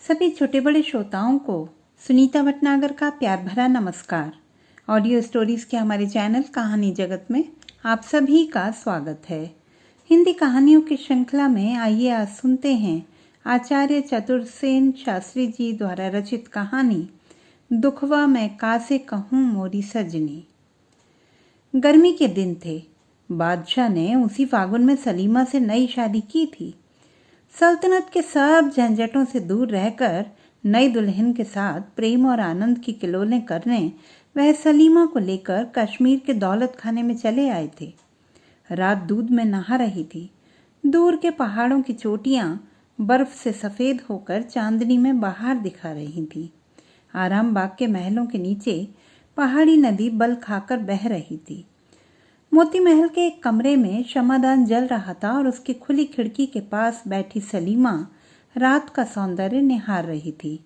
सभी छोटे बड़े श्रोताओं को सुनीता भटनागर का प्यार भरा नमस्कार। ऑडियो स्टोरीज के हमारे चैनल कहानी जगत में आप सभी का स्वागत है। हिंदी कहानियों की श्रृंखला में आइए आज सुनते हैं आचार्य चतुरसेन शास्त्री जी द्वारा रचित कहानी दुखवा मैं कासे कहूँ मोरी सजनी। गर्मी के दिन थे। बादशाह ने उसी फागुन में सलीमा से नई शादी की थी। सल्तनत के सब झंझटों से दूर रहकर नई दुल्हन के साथ प्रेम और आनंद की किलोलें करने वह सलीमा को लेकर कश्मीर के दौलत खाने में चले आए थे। रात दूध में नहा रही थी। दूर के पहाड़ों की चोटियां बर्फ से सफेद होकर चांदनी में बाहर दिखा रही थी। आराम बाग के महलों के नीचे पहाड़ी नदी बल खाकर बह रही थी। मोती महल के एक कमरे में शमादान जल रहा था और उसकी खुली खिड़की के पास बैठी सलीमा रात का सौंदर्य निहार रही थी।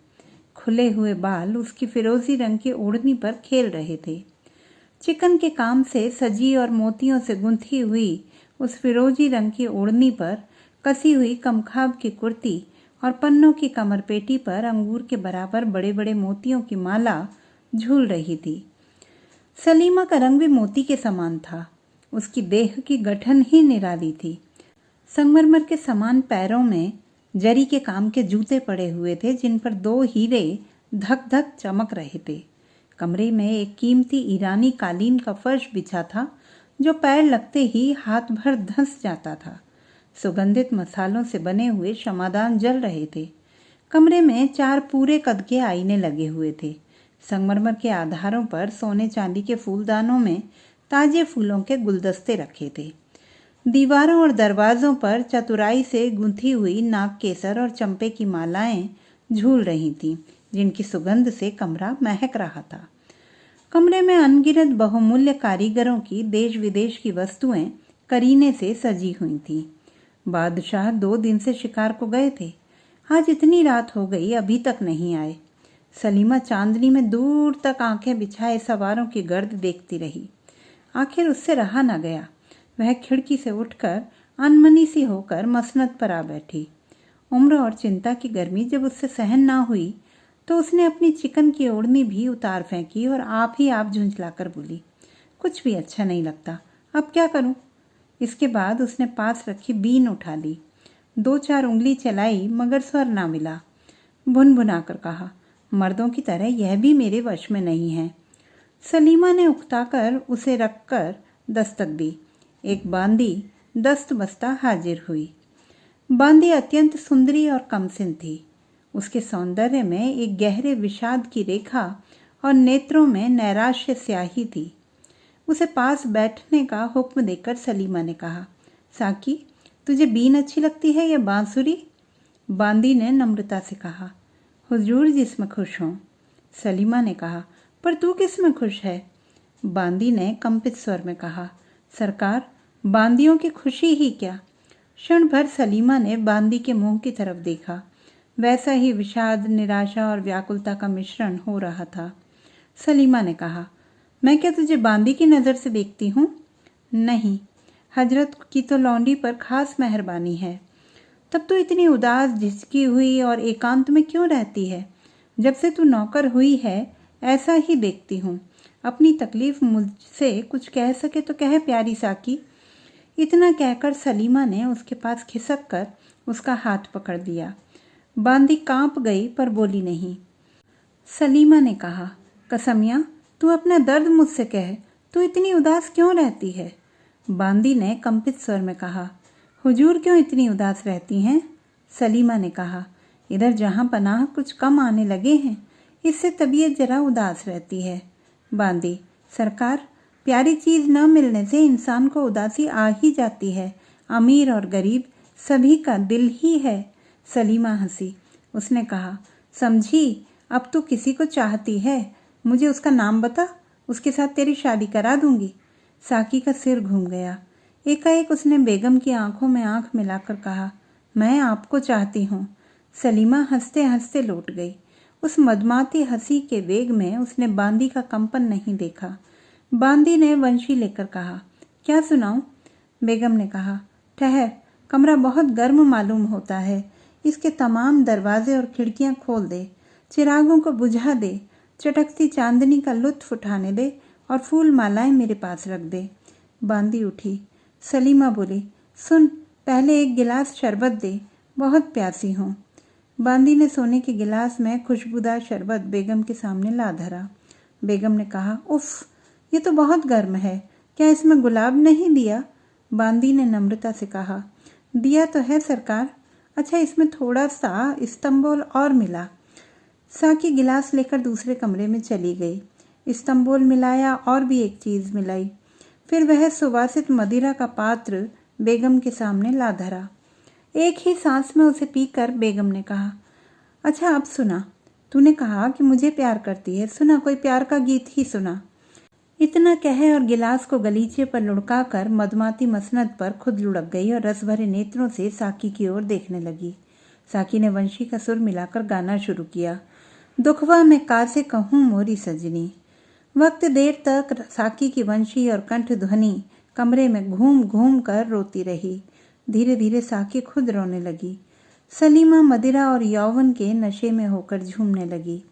खुले हुए बाल उसकी फिरोजी रंग की ओढ़नी पर खेल रहे थे। चिकन के काम से सजी और मोतियों से गुंथी हुई उस फिरोजी रंग की ओढ़नी पर कसी हुई कमखाब की कुर्ती और पन्नों की कमरपेटी पर अंगूर के बराबर बड़े बड़े मोतियों की माला झूल रही थी। सलीमा का रंग भी मोती के समान था। उसकी देह की गठन ही निराली थी। संगमरमर के समान पैरों में जरी के काम के जूते पड़े हुए थे, जिन पर 2 हीरे धक धक चमक रहे थे। कमरे में एक कीमती ईरानी कालीन का फर्श बिछा था, जो पैर लगते ही हाथ भर धंस जाता था। सुगंधित मसालों से बने हुए शमादान जल रहे थे। कमरे में 4 पूरे कद के आईने लगे हुए थे। संगमरमर के आधारों पर सोने चांदी के फूलदानों में ताजे फूलों के गुलदस्ते रखे थे। दीवारों और दरवाजों पर चतुराई से गुंथी हुई नाग केसर और चंपे की मालाएं झूल रही थीं, जिनकी सुगंध से कमरा महक रहा था। कमरे में अनगिनत बहुमूल्य कारीगरों की देश विदेश की वस्तुएं करीने से सजी हुई थीं। बादशाह 2 दिन से शिकार को गए थे। आज इतनी रात हो गई, अभी तक नहीं आए। सलीमा चांदनी में दूर तक आंखें बिछाए सवारों की गर्द देखती रही। आखिर उससे रहा न गया। वह खिड़की से उठकर अनमनी सी होकर मसनद पर आ बैठी। उम्र और चिंता की गर्मी जब उससे सहन ना हुई तो उसने अपनी चिकन की ओढ़नी भी उतार फेंकी और आप ही आप झुंझलाकर बोली, कुछ भी अच्छा नहीं लगता, अब क्या करूं? इसके बाद उसने पास रखी बीन उठा ली। 2-4 उंगली चलाई मगर स्वर ना मिला। भुनभुना कर कहा, मर्दों की तरह यह भी मेरे वश में नहीं है। सलीमा ने उकताकर उसे रखकर दस्तक दी। एक बांदी दस्त बस्ता हाजिर हुई। बांदी अत्यंत सुंदरी और कमसिन थी। उसके सौंदर्य में एक गहरे विषाद की रेखा और नेत्रों में नैराश्य स्याही थी। उसे पास बैठने का हुक्म देकर सलीमा ने कहा, साकी, तुझे बीन अच्छी लगती है या बांसुरी? बांदी ने नम्रता से कहा, हुजूर जिसमें खुश हों। सलीमा ने कहा, पर तू किस में खुश है? बांदी ने कंपित स्वर में कहा, सरकार, बांदियों की खुशी ही क्या। क्षण भर सलीमा ने बांदी के मुंह की तरफ देखा। वैसा ही विषाद, निराशा और व्याकुलता का मिश्रण हो रहा था। सलीमा ने कहा, मैं क्या तुझे बांदी की नज़र से देखती हूँ? नहीं, हजरत की तो लौंडी पर खास मेहरबानी है। तब तो इतनी उदास, झिझकी हुई और एकांत में क्यों रहती है? जब से तू नौकर हुई है ऐसा ही देखती हूँ। अपनी तकलीफ मुझसे कुछ कह सके तो कह प्यारी साकी। इतना कहकर सलीमा ने उसके पास खिसक कर उसका हाथ पकड़ लिया। बांदी कांप गई पर बोली नहीं। सलीमा ने कहा, कसमिया, तू अपना दर्द मुझसे कह, तू इतनी उदास क्यों रहती है? बांदी ने कंपित स्वर में कहा, हुजूर क्यों इतनी उदास रहती हैं? सलीमा ने कहा, इधर जहाँ पनाह कुछ कम आने लगे हैं, इससे तबीयत जरा उदास रहती है। बांदी, सरकार, प्यारी चीज़ न मिलने से इंसान को उदासी आ ही जाती है। अमीर और गरीब सभी का दिल ही है। सलीमा हंसी। उसने कहा, समझी, अब तू किसी को चाहती है, मुझे उसका नाम बता, उसके साथ तेरी शादी करा दूंगी। साकी का सिर घूम गया। एकाएक उसने बेगम की आंखों में आंख मिलाकर कहा, मैं आपको चाहती हूँ। सलीमा हंसते हंसते लौट गई। उस मदमाती हंसी के वेग में उसने बांदी का कंपन नहीं देखा। बांदी ने वंशी लेकर कहा, क्या सुनाऊं? बेगम ने कहा, ठहर, कमरा बहुत गर्म मालूम होता है, इसके तमाम दरवाजे और खिड़कियां खोल दे, चिरागों को बुझा दे, चटकती चांदनी का लुत्फ उठाने दे और फूल मालाएं मेरे पास रख दे। बांदी उठी। सलीमा बोली, सुन, पहले एक गिलास शरबत दे, बहुत प्यासी हूँ। बांदी ने सोने के गिलास में खुशबूदार शरबत बेगम के सामने ला धरा। बेगम ने कहा, उफ, ये तो बहुत गर्म है, क्या इसमें गुलाब नहीं दिया? बांदी ने नम्रता से कहा, दिया तो है सरकार। अच्छा, इसमें थोड़ा सा इस्तंबुल और मिला। साकी गिलास लेकर दूसरे कमरे में चली गई। इस्तंबुल मिलाया और भी एक चीज़ मिलाई। फिर वह सुवासित मदिरा का पात्र बेगम के सामने ला धरा। एक ही सांस में उसे पीकर बेगम ने कहा, अच्छा अब सुना, तूने कहा कि मुझे प्यार करती है, सुना, कोई प्यार का गीत ही सुना। इतना कहे और गिलास को गलीचे पर लुढ़का कर मदमाती मसनद पर खुद लुढ़क गई और रस भरे नेत्रों से साकी की ओर देखने लगी। साकी ने वंशी का सुर मिलाकर गाना शुरू किया, दुखवा में कासे कहूँ मोरी सजनी। वक्त देर तक साकी की वंशी और कंठ ध्वनि कमरे में घूम घूम कर रोती रही। धीरे धीरे साकी खुद रोने लगी। सलीमा मदिरा और यौवन के नशे में होकर झूमने लगी।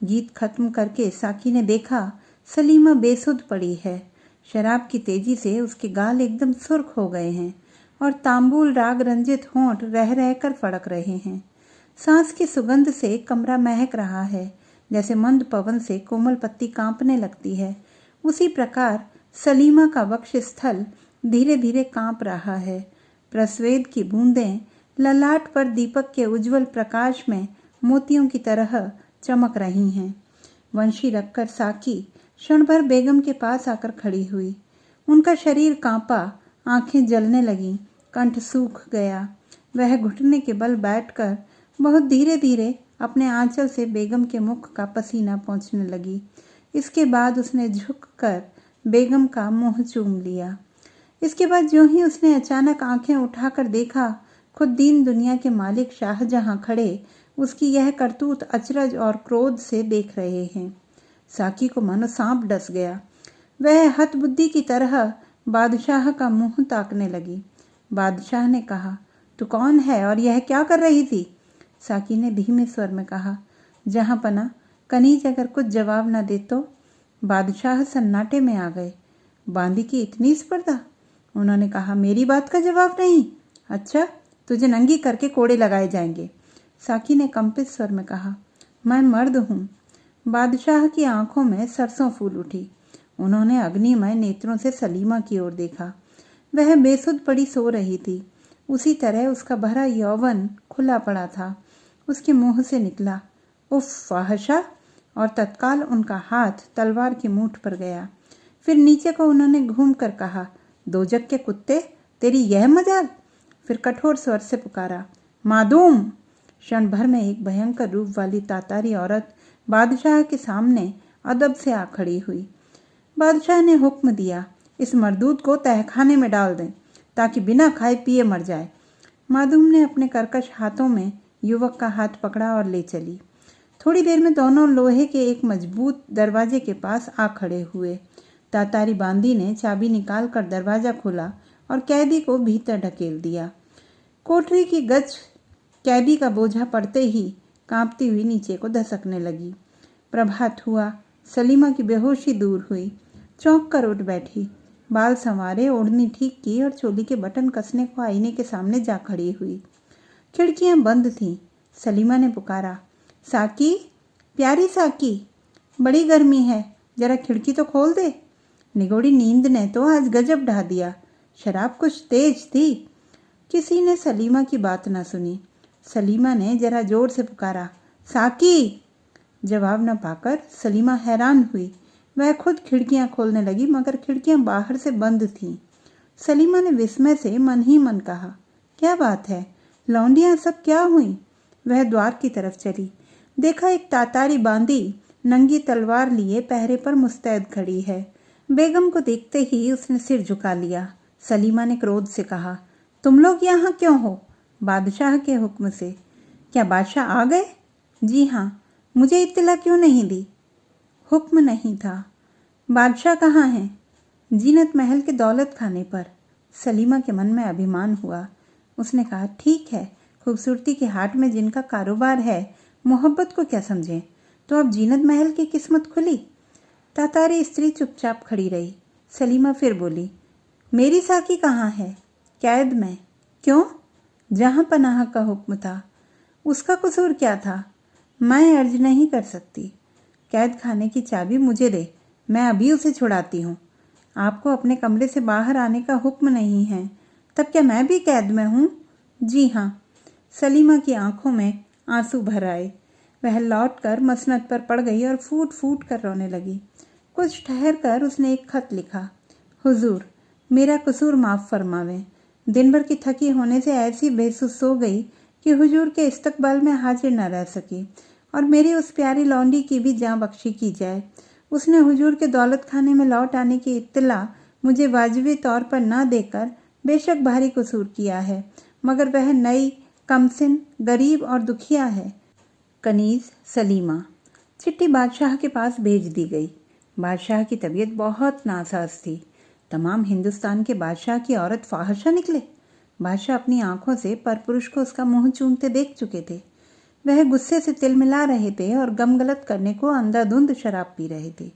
गीत खत्म करके साकी ने देखा सलीमा बेसुध पड़ी है। शराब की तेजी से उसके गाल एकदम सुर्ख हो गए हैं और तांबुल राग रंजित होंठ रह रह कर फड़क रहे हैं। सांस की सुगंध से कमरा महक रहा है, जैसे मंद पवन से कोमल पत्ती कांपने लगती है। उसी प्रकार सलीमा का वक्ष स्थल धीरे धीरे कांप रहा है। प्रस्वेद की बूंदें ललाट पर दीपक के उज्जवल प्रकाश में मोतियों की तरह चमक रही हैं। वंशी रखकर साकी क्षण भर बेगम के पास आकर खड़ी हुई। उनका शरीर कांपा, आंखें जलने लगीं, कंठ सूख गया। वह घुटने के बल बैठकर बहुत धीरे धीरे अपने आंचल से बेगम के मुख का पसीना पोंछने लगी। इसके बाद उसने झुककर बेगम का मुंह चूम लिया। इसके बाद जो ही उसने अचानक आंखें उठाकर देखा, खुद दीन दुनिया के मालिक शाहजहां खड़े उसकी यह करतूत अचरज और क्रोध से देख रहे हैं। साकी को मानो सांप डस गया। वह हतबुद्धि की तरह बादशाह का मुंह ताकने लगी। बादशाह ने कहा, तू कौन है और यह क्या कर रही थी? साकी ने धीमे स्वर में कहा, जहां पना, कनीज अगर कुछ जवाब न दे तो। बादशाह सन्नाटे में आ गए। बांदी की इतनी स्पर्धा? उन्होंने कहा, मेरी बात का जवाब नहीं? अच्छा, तुझे नंगी करके कोड़े लगाए जाएंगे। साकी ने कंपित स्वर में कहा, मैं मर्द हूँ। बादशाह की आंखों में सरसों फूल उठी। उन्होंने अग्निमय नेत्रों से सलीमा की ओर देखा। वह बेसुध पड़ी सो रही थी। उसी तरह उसका भरा यौवन खुला पड़ा था। उसके मुंह से निकला, उफ फाहशा, और तत्काल उनका हाथ तलवार की मूठ पर गया। फिर नीचे को उन्होंने घूम कर कहा, दोजक के कुत्ते, तेरी यह मजाल? फिर कठोर स्वर से पुकारा, मादूम। क्षण भर में एक भयंकर रूप वाली तातारी औरत बादशाह के सामने अदब से आ खड़ी हुई। बादशाह ने हुक्म दिया, इस मरदूद को तहखाने में डाल दें ताकि बिना खाए पिए मर जाए। मादूम ने अपने कर्कश हाथों में युवक का हाथ पकड़ा और ले चली। थोड़ी देर में दोनों लोहे के एक मजबूत दरवाजे के पास आ खड़े हुए। तातारी बांदी ने चाबी निकाल कर दरवाजा खोला और कैदी को भीतर ढकेल दिया। कोठरी की गज कैदी का बोझा पड़ते ही कांपती हुई नीचे को धसकने लगी। प्रभात हुआ। सलीमा की बेहोशी दूर हुई। चौंक कर उठ बैठी। बाल संवारे, ओढ़नी ठीक की और चोली के बटन कसने को आईने के सामने जा खड़ी हुई। खिड़कियां बंद थीं। सलीमा ने पुकारा, साकी, प्यारी साकी, बड़ी गर्मी है, जरा खिड़की तो खोल दे। निगोड़ी नींद ने तो आज गजब ढा दिया। शराब कुछ तेज थी। किसी ने सलीमा की बात ना सुनी। सलीमा ने जरा जोर से पुकारा, साकी। जवाब न पाकर सलीमा हैरान हुई। वह खुद खिड़कियां खोलने लगी, मगर खिड़कियां बाहर से बंद थीं। सलीमा ने विस्मय से मन ही मन कहा, क्या बात है, लौंडियां सब क्या हुई? वह द्वार की तरफ चली। देखा एक तातारी बांदी नंगी तलवार लिए पहरे पर मुस्तैद खड़ी है। बेगम को देखते ही उसने सिर झुका लिया। सलीमा ने क्रोध से कहा, तुम लोग यहाँ क्यों हो? बादशाह के हुक्म से। क्या बादशाह आ गए? जी हाँ। मुझे इत्तला क्यों नहीं दी? हुक्म नहीं था। बादशाह कहाँ हैं? जीनत महल के दौलत खाने पर। सलीमा के मन में अभिमान हुआ। उसने कहा, ठीक है, खूबसूरती के हाट में जिनका कारोबार है, मोहब्बत को क्या समझें। तो अब जीनत महल की किस्मत खुली। तातारी स्त्री चुपचाप खड़ी रही। सलीमा फिर बोली, मेरी साकी कहाँ है? कैद में। क्यों? जहाँ पनाह का हुक्म था। उसका कसूर क्या था? मैं अर्ज नहीं कर सकती। कैद खाने की चाबी मुझे दे, मैं अभी उसे छुड़ाती हूँ। आपको अपने कमरे से बाहर आने का हुक्म नहीं है, तब क्या मैं भी कैद में हूँ? जी हाँ। सलीमा की आंखों में आंसू भर आए। वह लौटकर मसनद पर पड़ गई और फूट फूट कर रोने लगी। कुछ ठहर कर उसने एक खत लिखा। हुजूर, मेरा कसूर माफ़ फरमावें। दिन भर की थकी होने से ऐसी बेसुस सो गई कि हुजूर के इस्तकबाल में हाजिर न रह सकी, और मेरी उस प्यारी लौंडी की भी जाँ बख्शी की जाए। उसने हुजूर के दौलत खाने में लौट आने की इत्तला मुझे वाजिबी तौर पर न देकर बेशक भारी कसूर किया है, मगर वह नई, कमसिन, गरीब और दुखिया है। कनीज़ सलीमा। चिट्ठी बादशाह के पास भेज दी गई। बादशाह की तबीयत बहुत नासाज थी। तमाम हिंदुस्तान के बादशाह की औरत फाहशा निकले। बादशाह अपनी आंखों से परपुरुष को उसका मुंह चूमते देख चुके थे। वह गुस्से से तिलमिला रहे थे और गम गलत करने को अंधाधुंध शराब पी रहे थे।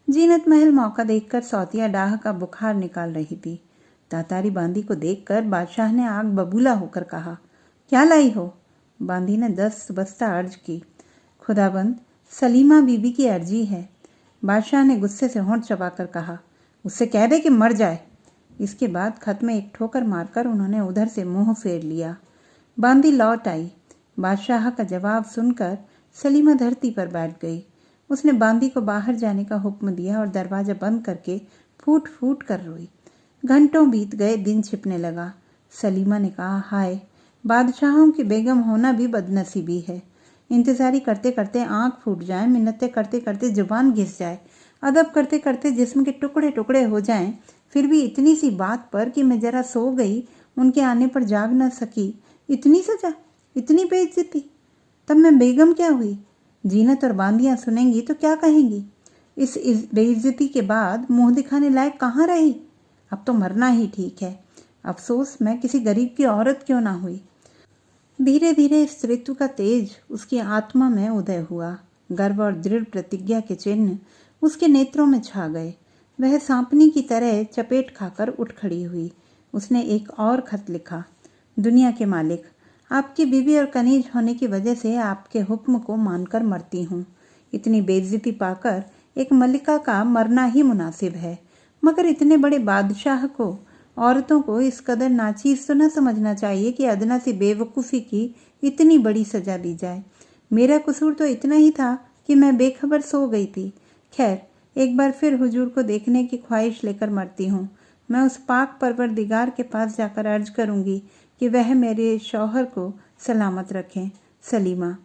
जीनत महल मौका देखकर सौतिया डाह का बुखार निकाल रही थी। तातारी बांदी को देखकर बादशाह ने आग बबूला होकर कहा, क्या लाई हो? बांदी ने 10 बस्ता अर्ज की। खुदाबंद, सलीमा बीबी की अर्जी है। बादशाह ने गुस्से से होंठ चबाकर कहा, उससे कह दे कि मर जाए। इसके बाद खत में एक ठोकर मारकर उन्होंने उधर से मुंह फेर लिया। बांदी लौट आई। बादशाह का जवाब सुनकर सलीमा धरती पर बैठ गई। उसने बांदी को बाहर जाने का हुक्म दिया और दरवाजा बंद करके फूट फूट कर रोई। घंटों बीत गए, दिन छिपने लगा। सलीमा ने कहा, हाय, बादशाहों की बेगम होना भी बदनसीबी है। इंतजारी करते करते आंख फूट जाए, मिन्नतें करते करते जुबान घिस जाए, अदब करते करते जिस्म के टुकड़े टुकड़े हो जाएं, फिर भी इतनी सी बात पर कि मैं जरा सो गई, उनके आने पर जाग न सकी, इतनी सजा, इतनी बेइज्जती। तब मैं बेगम क्या हुई? जीनत और बांदियां सुनेंगी तो क्या कहेंगी? इस बेइज्जती के बाद मुंह दिखाने लायक कहाँ रही? अब तो मरना ही ठीक है। अफसोस मैं किसी गरीब की औरत क्यों ना हुई। धीरे धीरे स्त्रीत्व का तेज उसकी आत्मा में उदय हुआ। गर्व और दृढ़ प्रतिज्ञा के चिन्ह उसके नेत्रों में छा गए। वह सांपनी की तरह चपेट खाकर उठ खड़ी हुई। उसने एक और खत लिखा, दुनिया के मालिक, आपकी बीवी और कनीज होने की वजह से आपके हुक्म को मानकर मरती हूँ। इतनी बेइज्जती पाकर एक मलिका का मरना ही मुनासिब है, मगर इतने बड़े बादशाह को, औरतों को इस कदर नाचीज तो न समझना चाहिए कि अदना सी बेवकूफ़ी की इतनी बड़ी सजा दी जाए। मेरा कसूर तो इतना ही था कि मैं बेखबर सो गई थी। खैर, एक बार फिर हुजूर को देखने की ख्वाहिश लेकर मरती हूँ। मैं उस पाक परवरदिगार के पास जाकर अर्ज करूँगी कि वह मेरे शौहर को सलामत रखें। सलीमा।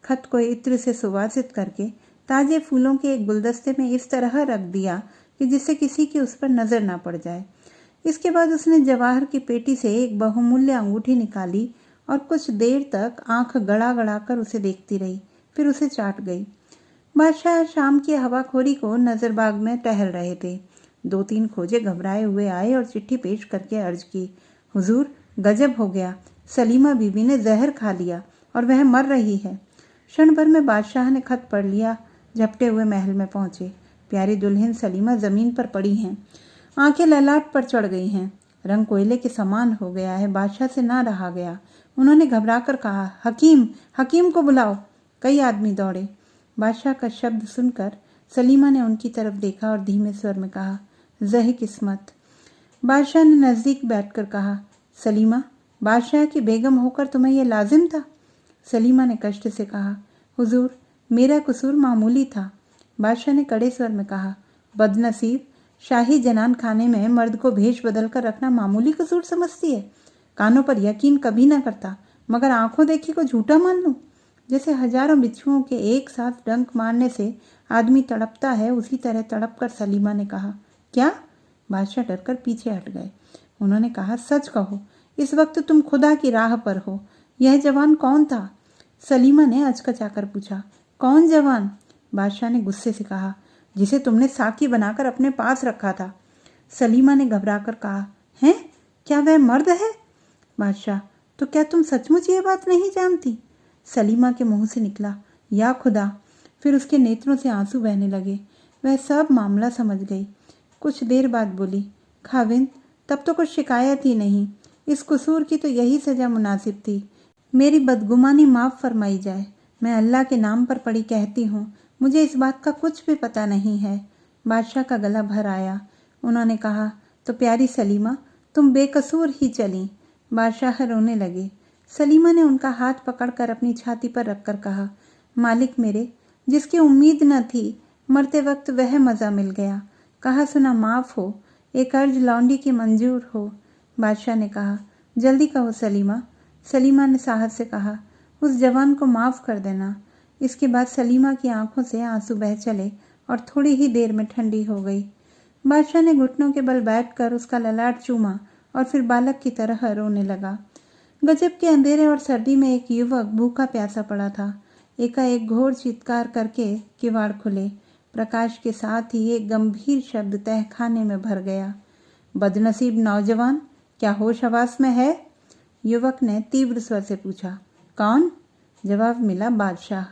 खत को इत्र से सुवासित करके ताजे फूलों के एक गुलदस्ते में इस तरह रख दिया कि जिससे किसी की उस पर नजर ना पड़ जाए। इसके बाद उसने जवाहर की पेटी से एक बहुमूल्य अंगूठी निकाली और कुछ देर तक आंख गड़ा गड़ा कर उसे देखती रही, फिर उसे चाट गई। बादशाह शाम की हवाखोरी को नजरबाग में टहल रहे थे। 2-3 खोजे घबराए हुए आए और चिट्ठी पेश करके अर्ज की, हुजूर, गजब हो गया, सलीमा बीबी ने जहर खा लिया और वह मर रही है। क्षण भर में बादशाह ने खत पढ़ लिया, झपटे हुए महल में पहुंचे। प्यारी दुल्हन सलीमा जमीन पर पड़ी हैं, आंखें ललाट पर चढ़ गई हैं, रंग कोयले के समान हो गया है। बादशाह से ना रहा गया। उन्होंने घबराकर कहा, हकीम, हकीम को बुलाओ। कई आदमी दौड़े। बादशाह का शब्द सुनकर सलीमा ने उनकी तरफ देखा और धीमे स्वर में कहा, जही किस्मत। बादशाह ने नज़दीक बैठकर कहा, सलीमा, बादशाह की बेगम होकर तुम्हें यह लाजिम था? सलीमा ने कष्ट से कहा, हुजूर, मेरा कसूर मामूली था। बादशाह ने कड़े स्वर में कहा, बदनसीब, शाही जनान खाने में मर्द को भेष बदल कर रखना मामूली कसूर समझती है? कानों पर यकीन कभी ना करता, मगर आंखों देखी को झूठा मान लूं? जैसे हजारों बिच्छुओं के एक साथ डंक मारने से आदमी तड़पता है, उसी तरह तड़प कर सलीमा ने कहा, क्या? बादशाह डरकर पीछे हट गए। उन्होंने कहा, सच कहो, इस वक्त तुम खुदा की राह पर हो। यह जवान कौन था? सलीमा ने अचकचाकर पूछा, कौन जवान? बादशाह ने गुस्से से कहा, जिसे तुमने साकी बनाकर अपने पास रखा था। सलीमा ने घबराकर कहा, हैं? क्या वह मर्द है? बादशाह, तो क्या तुम सचमुच ये बात नहीं जानती? सलीमा के मुंह से निकला, या खुदा। फिर उसके नेत्रों से आंसू बहने लगे। वह सब मामला समझ गई। कुछ देर बाद बोली, खाविंद, तब तो कुछ शिकायत ही नहीं। इस कसूर की तो यही सज़ा मुनासिब थी। मेरी बदगुमानी माफ़ फरमाई जाए। मैं अल्लाह के नाम पर पड़ी कहती हूँ, मुझे इस बात का कुछ भी पता नहीं है। बादशाह का गला भर आया। उन्होंने कहा, तो प्यारी सलीमा, तुम बेकसूर ही चली। बादशाह रोने लगे। सलीमा ने उनका हाथ पकड़कर अपनी छाती पर रखकर कहा, मालिक मेरे, जिसकी उम्मीद न थी, मरते वक्त वह मज़ा मिल गया। कहा सुना माफ़ हो, एक अर्ज लौंडी की मंजूर हो। बादशाह ने कहा, जल्दी कहो सलीमा। सलीमा ने साहस से कहा, उस जवान को माफ़ कर देना। इसके बाद सलीमा की आंखों से आंसू बह चले और थोड़ी ही देर में ठंडी हो गई। बादशाह ने घुटनों के बल बैठकर उसका ललाट चूमा और फिर बालक की तरह रोने लगा। गजब के अंधेरे और सर्दी में एक युवक भूखा प्यासा पड़ा था। एकाएक घोर चित्कार करके किवाड़ खुले। प्रकाश के साथ ही एक गंभीर शब्द तहखाने में भर गया, बदनसीब नौजवान, क्या होश हवास में है? युवक ने तीव्र स्वर से पूछा। कौन? जवाब मिला, बादशाह।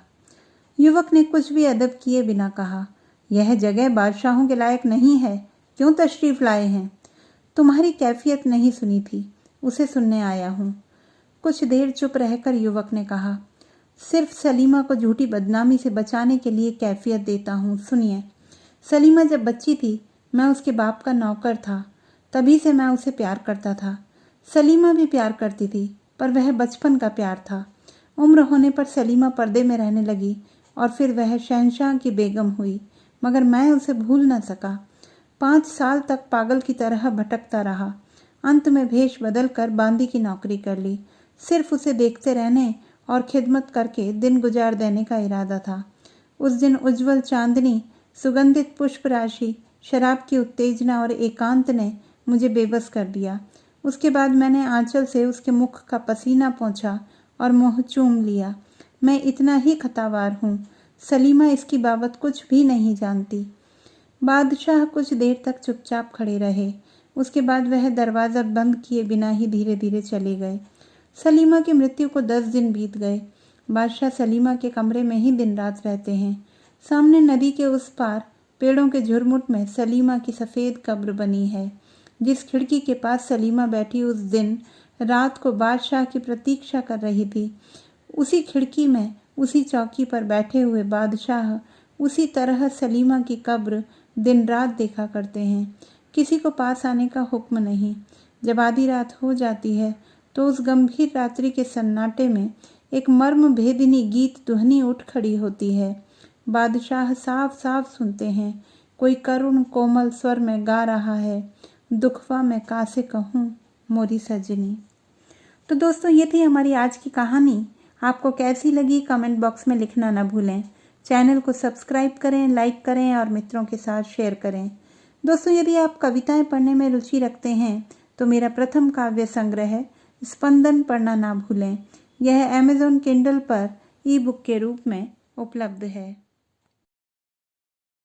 युवक ने कुछ भी अदब किए बिना कहा, यह जगह बादशाहों के लायक नहीं है। क्यों तशरीफ लाए हैं? तुम्हारी कैफियत नहीं सुनी थी, उसे सुनने आया हूँ। कुछ देर चुप रहकर युवक ने कहा, सिर्फ सलीमा को झूठी बदनामी से बचाने के लिए कैफियत देता हूँ। सुनिए, सलीमा जब बच्ची थी, मैं उसके बाप का नौकर था। तभी से मैं उसे प्यार करता था। सलीमा भी प्यार करती थी, पर वह बचपन का प्यार था। उम्र होने पर सलीमा पर्दे में रहने लगी और फिर वह शहंशाह की बेगम हुई, मगर मैं उसे भूल न सका। 5 साल तक पागल की तरह भटकता रहा। अंत में भेष बदल कर बांदी की नौकरी कर ली। सिर्फ उसे देखते रहने और खिदमत करके दिन गुजार देने का इरादा था। उस दिन उज्जवल चांदनी, सुगंधित पुष्प राशि, शराब की उत्तेजना और एकांत ने मुझे बेबस कर दिया। उसके बाद मैंने आंचल से उसके मुख का पसीना पोंछा और मुंह चूम लिया। मैं इतना ही खतावार हूँ। सलीमा इसकी बाबत कुछ भी नहीं जानती। बादशाह कुछ देर तक चुपचाप खड़े रहे। उसके बाद वह दरवाज़ा बंद किए बिना ही धीरे धीरे चले गए। सलीमा की मृत्यु को 10 दिन बीत गए। बादशाह सलीमा के कमरे में ही दिन रात रहते हैं। सामने नदी के उस पार पेड़ों के झुरमुट में सलीमा की सफ़ेद कब्र बनी है। जिस खिड़की के पास सलीमा बैठी उस दिन रात को बादशाह की प्रतीक्षा कर रही थी, उसी खिड़की में, उसी चौकी पर बैठे हुए बादशाह उसी तरह सलीमा की कब्र दिन रात देखा करते हैं। किसी को पास आने का हुक्म नहीं। जब आधी रात हो जाती है तो उस गंभीर रात्रि के सन्नाटे में एक मर्म भेदिनी गीत ध्वनि उठ खड़ी होती है। बादशाह साफ साफ सुनते हैं, कोई करुण कोमल स्वर में गा रहा है, दुखवा मैं कासे कहूँ मोरी सजनी। तो दोस्तों, ये थी हमारी आज की कहानी। आपको कैसी लगी कमेंट बॉक्स में लिखना ना भूलें। चैनल को सब्सक्राइब करें, लाइक करें और मित्रों के साथ शेयर करें। दोस्तों, यदि आप कविताएं पढ़ने में रुचि रखते हैं तो मेरा प्रथम काव्य संग्रह है स्पंदन पढ़ना ना भूलें। यह अमेज़न किंडल पर ई बुक के रूप में उपलब्ध है।